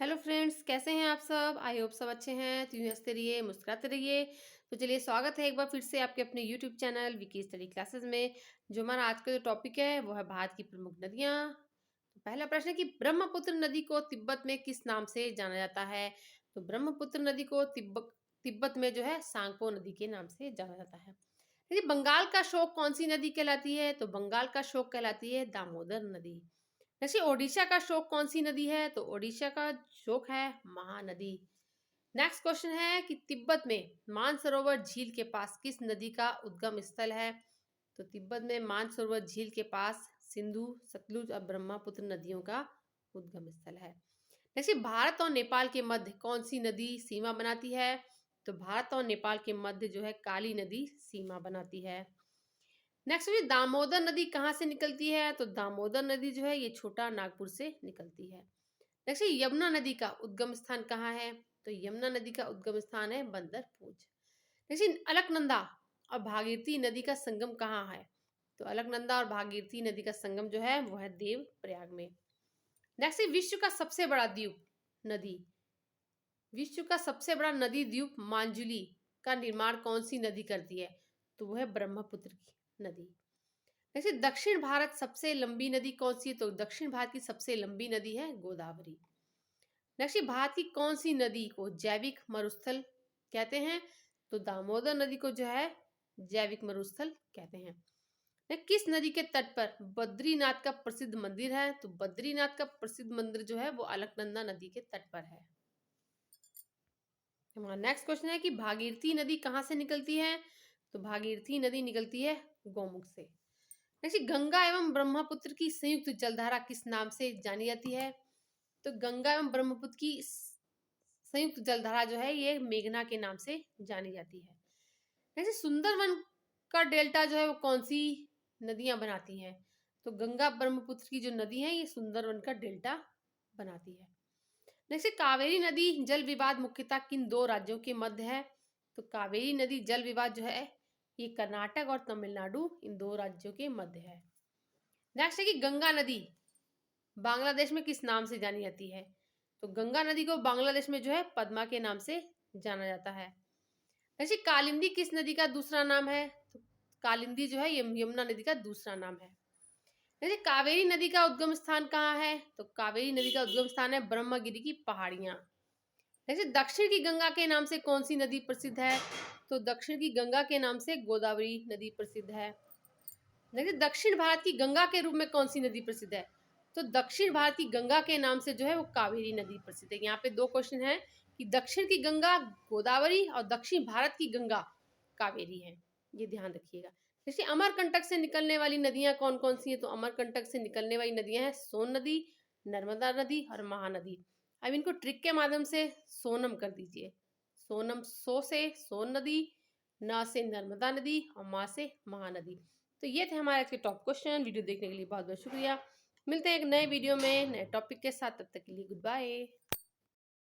Hello friends, कैसे हैं आप सब। आई होप सब अच्छे हैं। तो यूँ हंसते रहिए, मुस्कुराते रहिए। तो चलिए, स्वागत है एक बार फिर से आपके अपने YouTube channel Vicky study classes में। जो हमारा आज का जो टॉपिक है वो है भारत की प्रमुख नदियाँ। तो पहला प्रश्न है कि ब्रह्मपुत्र नदी को तिब्बत में किस नाम से जाना जाता है। तो ब्रह्मपुत्र नदी को तिब्बत में जो है सांगपो नदी के नाम से जाना जाता है। देखिए, बंगाल का शोक कौन सी नदी कहलाती है। तो बंगाल का शोक कहलाती है दामोदर नदी। जैसे ओडिशा का शोक कौन सी नदी है। तो ओडिशा का शोक है महानदी। नेक्स्ट क्वेश्चन है कि तिब्बत में मानसरोवर झील के पास किस नदी का उद्गम स्थल है। तो तिब्बत में मानसरोवर झील के पास सिंधु, सतलुज और ब्रह्मपुत्र नदियों का उद्गम स्थल है। जैसे भारत और नेपाल के मध्य कौन सी नदी सीमा बनाती है। तो भारत और नेपाल के मध्य जो है काली नदी सीमा बनाती है। नेक्स्ट है दामोदर नदी कहाँ से निकलती है। तो दामोदर नदी जो है ये छोटा नागपुर से निकलती है। नेक्स्ट यमुना नदी का उद्गम स्थान कहाँ है। तो यमुना नदी का उद्गम स्थान है बंदरपूज। नेक्स्ट अलकनंदा और भागीरथी नदी का संगम कहाँ है। तो अलकनंदा और भागीरथी नदी का संगम जो है वो है देव प्रयाग में। नेक्स्ट विश्व का सबसे बड़ा द्वीप नदी। विश्व का सबसे बड़ा नदी द्वीप मांजुली का निर्माण कौन सी नदी करती है। तो वह है ब्रह्मपुत्र की नदी। वैसे दक्षिण भारत सबसे लंबी नदी कौन सी है। तो दक्षिण भारत की सबसे लंबी नदी है गोदावरी। दक्षिण भारत की कौन सी नदी को जैविक मरुस्थल कहते हैं। तो दामोदर नदी को जो है जैविक मरुस्थल कहते हैं। किस नदी के तट पर बद्रीनाथ का प्रसिद्ध मंदिर है। तो बद्रीनाथ का प्रसिद्ध मंदिर जो है वो अलकनंदा नदी के तट पर है। हमारा नेक्स्ट क्वेश्चन है कि भागीरथी नदी कहाँ से निकलती है। तो भागीरथी नदी निकलती है गौमुख से। जैसे गंगा एवं ब्रह्मपुत्र की संयुक्त जलधारा किस नाम से जानी जाती है। तो गंगा एवं ब्रह्मपुत्र की संयुक्त जलधारा जो है ये मेघना के नाम से जानी जाती है। जैसे सुंदरवन का डेल्टा जो है वो कौन सी नदियां बनाती हैं। तो गंगा ब्रह्मपुत्र की जो नदी है ये सुंदरवन का डेल्टा बनाती है। जैसे कावेरी नदी जल विवाद मुख्यतः किन दो राज्यों के मध्य है। तो कावेरी नदी जल विवाद जो है ये कर्नाटक और तमिलनाडु इन दो राज्यों के मध्य है। नेक्स्ट है कि गंगा नदी बांग्लादेश में किस नाम से जानी जाती है। तो गंगा नदी को बांग्लादेश में जो है पद्मा के नाम से जाना जाता है। जैसे कालिंदी किस नदी का दूसरा नाम है। तो कालिंदी जो है यमुना नदी का दूसरा नाम है। जैसे कावेरी नदी का उद्गम स्थान कहाँ है। तो कावेरी नदी का उद्गम स्थान है ब्रह्मगिरी की पहाड़ियां। जैसे दक्षिण की गंगा के नाम से कौन सी नदी प्रसिद्ध है। तो दक्षिण की गंगा के नाम से गोदावरी नदी प्रसिद्ध है। जैसे दक्षिण भारत की गंगा के रूप में कौन सी नदी प्रसिद्ध है। तो दक्षिण भारत की गंगा के नाम से जो है वो कावेरी नदी प्रसिद्ध है। यहाँ पे दो क्वेश्चन है कि दक्षिण की गंगा गोदावरी और दक्षिण भारत की गंगा कावेरी है, ये ध्यान रखिएगा। जैसे अमरकंटक से निकलने वाली नदियां कौन कौन सी है। तो अमरकंटक से निकलने वाली नदियां हैं सोन नदी, नर्मदा नदी और महानदी। अब इनको ट्रिक के माध्यम से सोनम कर दीजिए। सोनम सो से सोन नदी, न से नर्मदा नदी और मा से महानदी। तो ये थे हमारे आज के टॉप क्वेश्चन। वीडियो देखने के लिए बहुत बहुत शुक्रिया। मिलते हैं एक नए वीडियो में नए टॉपिक के साथ। तब तक के लिए गुड बाय।